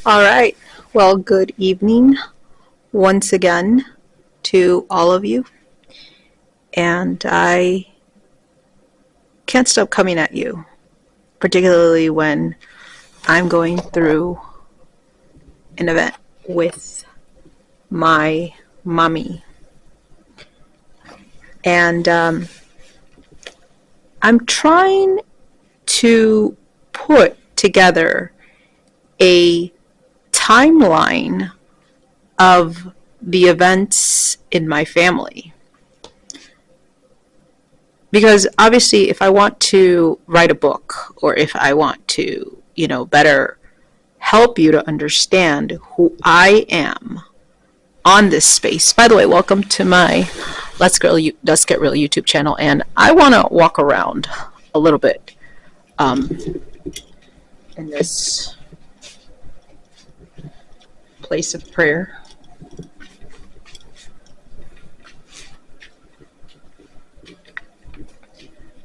All right. Well, good evening once again to all of you. And I can't stop coming at you, particularly when I'm going through an event with my mommy. And I'm trying to put together a timeline of the events in my family. Because obviously, if I want to write a book, or if I want to, better help you to understand who I am on this space. By the way, welcome to my Let's Get Real YouTube channel, and I want to walk around a little bit in this place of prayer.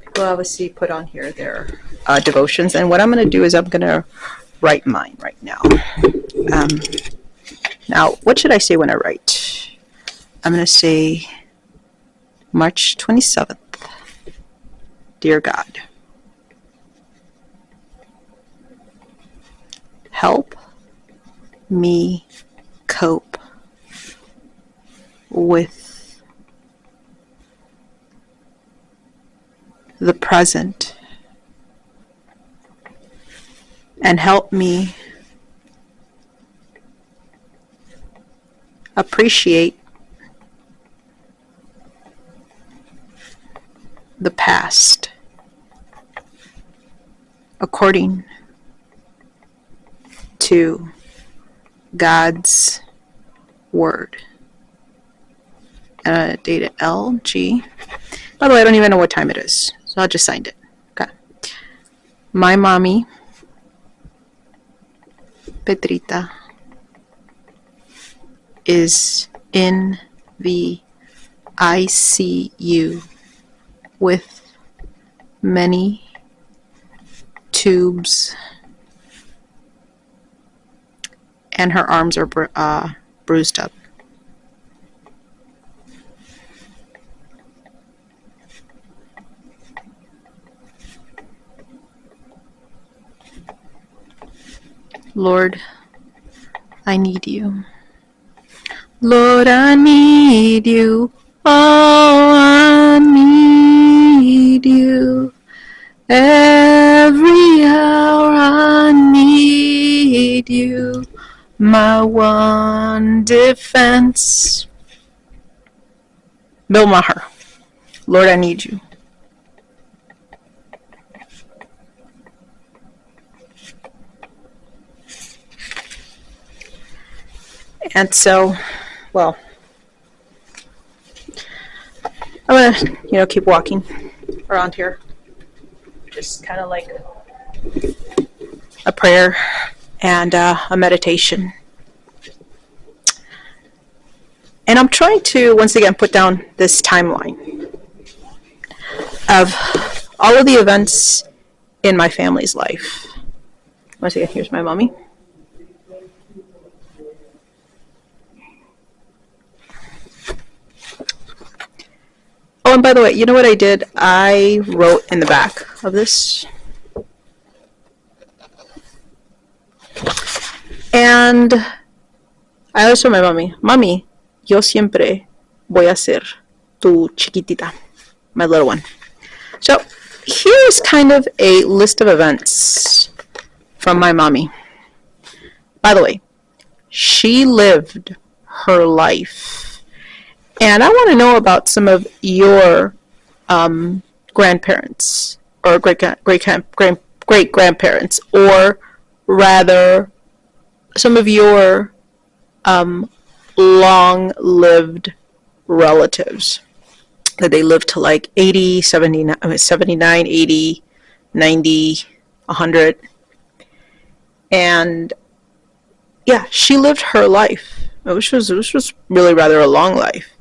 People obviously put on here their devotions, and what I'm going to do is I'm going to write mine right now. Now, what should I say when I write? I'm going to say March 27th. Dear God, help me cope with the present, and help me appreciate the past according to God's word. Data LG. By the way, I don't even know what time it is, so I just signed it. Okay. My Mami Petrita is in the ICU with many tubes, and her arms are bruised up. Lord, I need you. Lord, I need you. Oh, I need you. Every hour I need you. My one defense. Bill Maher. Lord, I need you. And so, well, I'm gonna, keep walking around here. Just kind of like a prayer and a meditation. And I'm trying to, once again, put down this timeline of all of the events in my family's life. Once again, here's my mommy. Oh, and by the way, you know what I did? I wrote in the back of this. And I always told my mommy, Mami, yo siempre voy a ser tu chiquitita, my little one. So here's kind of a list of events from my mommy. By the way, she lived her life. And I want to know about some of your grandparents or great grandparents, or rather some of your long-lived relatives that they lived to like 80, 79, 80, 90, 100. And yeah, she lived her life, which was really rather a long life.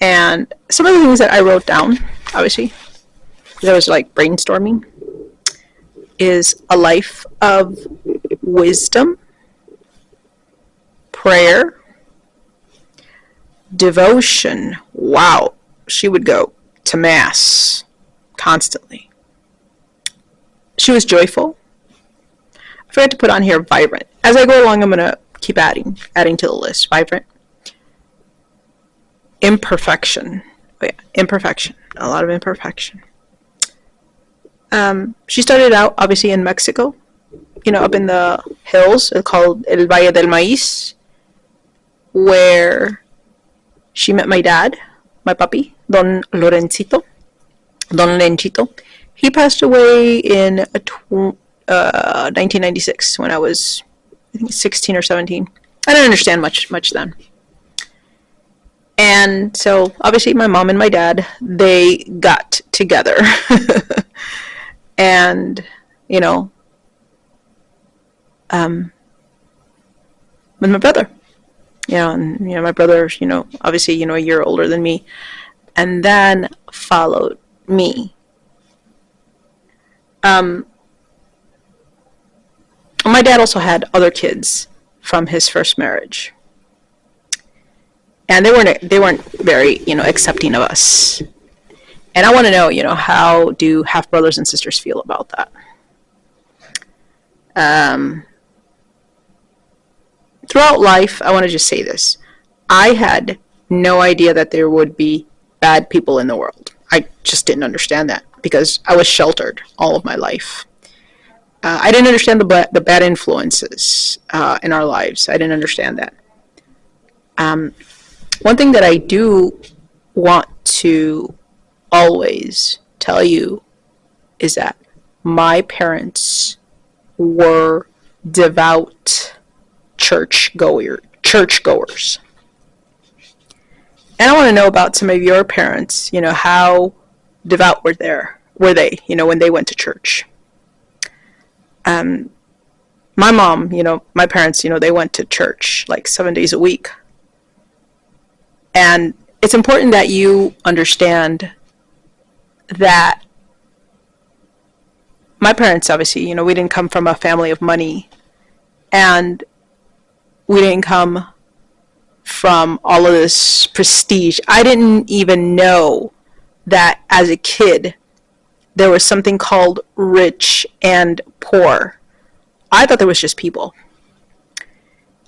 And some of the things that I wrote down, obviously, that was like brainstorming, is a life of wisdom, prayer, devotion. Wow, she would go to mass constantly. She was joyful. I forgot to put on here vibrant. As I go along, I'm going to keep adding to the list. Vibrant. Imperfection. Oh yeah, imperfection. A lot of imperfection. She started out, obviously, in Mexico, up in the hills called El Valle del Maíz, where she met my dad, my papi, Don Lenchito. He passed away in 1996 when I was, I think, 16 or 17. I didn't understand much then. And so, obviously, my mom and my dad, they got together. And, with my brother. And, my brother's, obviously, a year older than me. And then followed me. My dad also had other kids from his first marriage. And they weren't very, accepting of us. And I want to know, how do half brothers and sisters feel about that? Throughout life, I want to just say this. I had no idea that there would be bad people in the world. I just didn't understand that because I was sheltered all of my life. I didn't understand the bad influences in our lives. I didn't understand that. One thing that I do want to always tell you is that my parents were devout churchgoers. And I want to know about some of your parents, how devout were they, when they went to church. My mom, my parents, they went to church like 7 days a week. And it's important that you understand that my parents, obviously, we didn't come from a family of money. And we didn't come from all of this prestige. I didn't even know that as a kid there was something called rich and poor. I thought there was just people.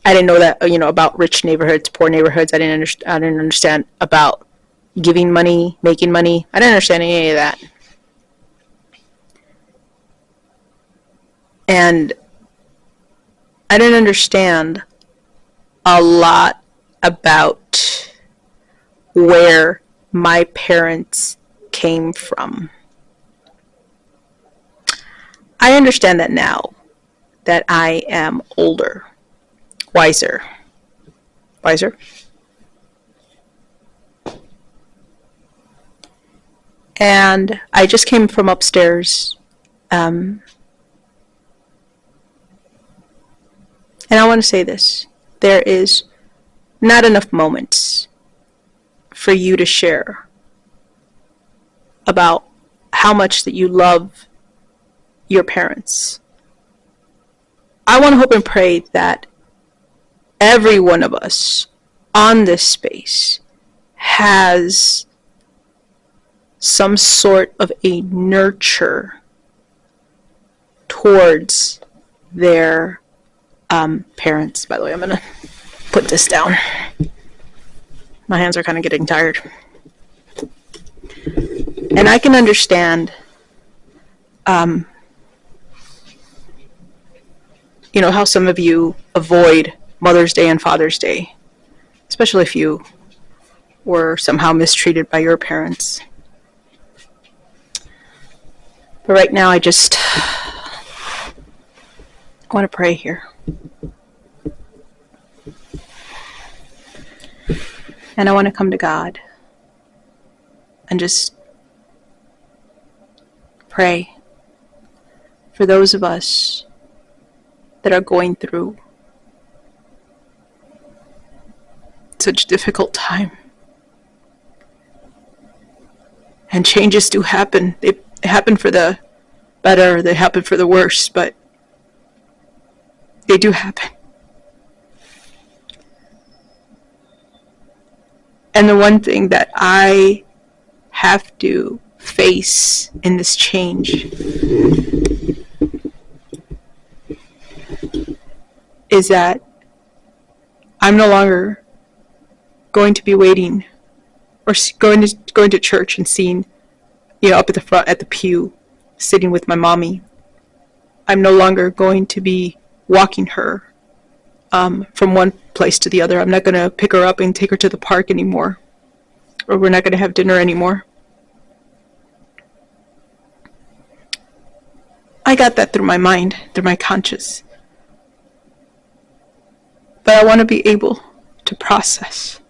I didn't know that, about rich neighborhoods, poor neighborhoods. I didn't understand about giving money, making money. I didn't understand any of that. And I didn't understand a lot about where my parents came from. I understand that now that I am older, wiser. And I just came from upstairs. And I want to say this. There is not enough moments for you to share about how much that you love your parents. I want to hope and pray that every one of us on this space has some sort of a nurture towards their parents. By the way, I'm going to put this down. My hands are kind of getting tired. And I can understand, how some of you avoid Mother's Day and Father's Day, especially if you were somehow mistreated by your parents. But right now, I want to pray here. And I want to come to God and just pray for those of us that are going through such a difficult time. And changes do happen. They happen for the better, they happen for the worse, but they do happen. And the one thing that I have to face in this change is that I'm no longer going to be waiting or going to church and seeing, up at the front at the pew, sitting with my mommy. I'm no longer going to be walking her from one place to the other. I'm not going to pick her up and take her to the park anymore, or we're not going to have dinner anymore. I got that through my mind, through my conscious. But I want to be able to process.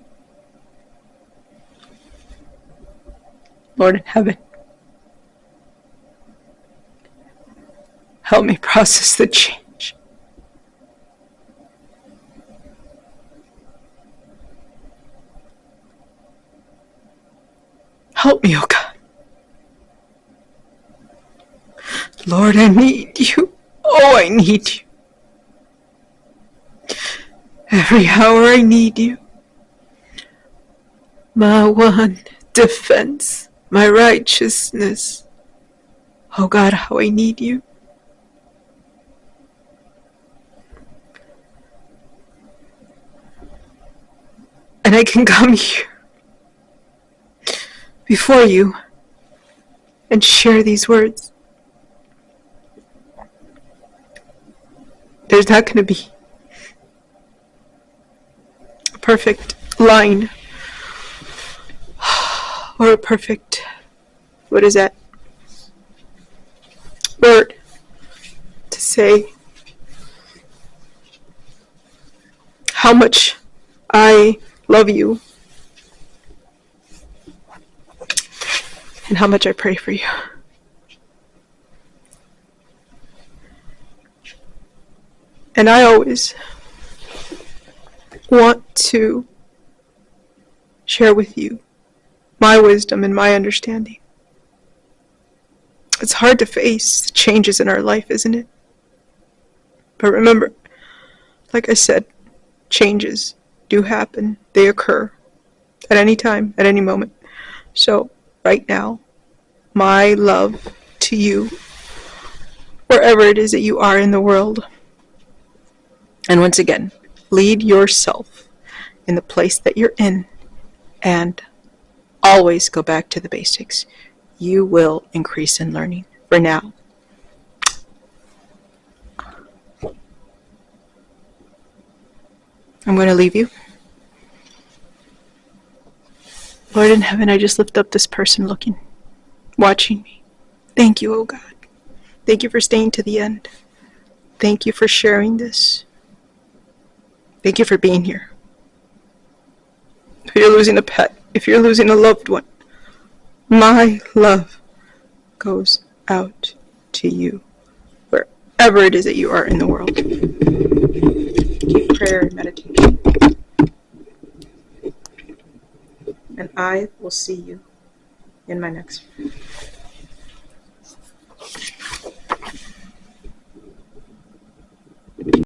Lord in heaven, help me process the change. Help me, oh God. Lord, I need you. Oh, I need you. Every hour I need you. My one defense, my righteousness. Oh God, how I need you. And I can come here before you and share these words. There's not going to be a perfect line or a perfect, word to say how much I love you and how much I pray for you. And I always want to share with you my wisdom and my understanding. It's hard to face changes in our life, isn't it? But remember, like I said, changes do happen. They occur at any time, at any moment. So, right now, my love to you, wherever it is that you are in the world. And once again, lead yourself in the place that you're in and always go back to the basics. You will increase in learning. For now, I'm going to leave you. Lord in heaven, I just lift up this person looking, watching me. Thank you, oh God. Thank you for staying to the end. Thank you for sharing this. Thank you for being here. If you're losing a pet, if you're losing a loved one, my love goes out to you, wherever it is that you are in the world. Keep prayer and meditation. And I will see you in my next video.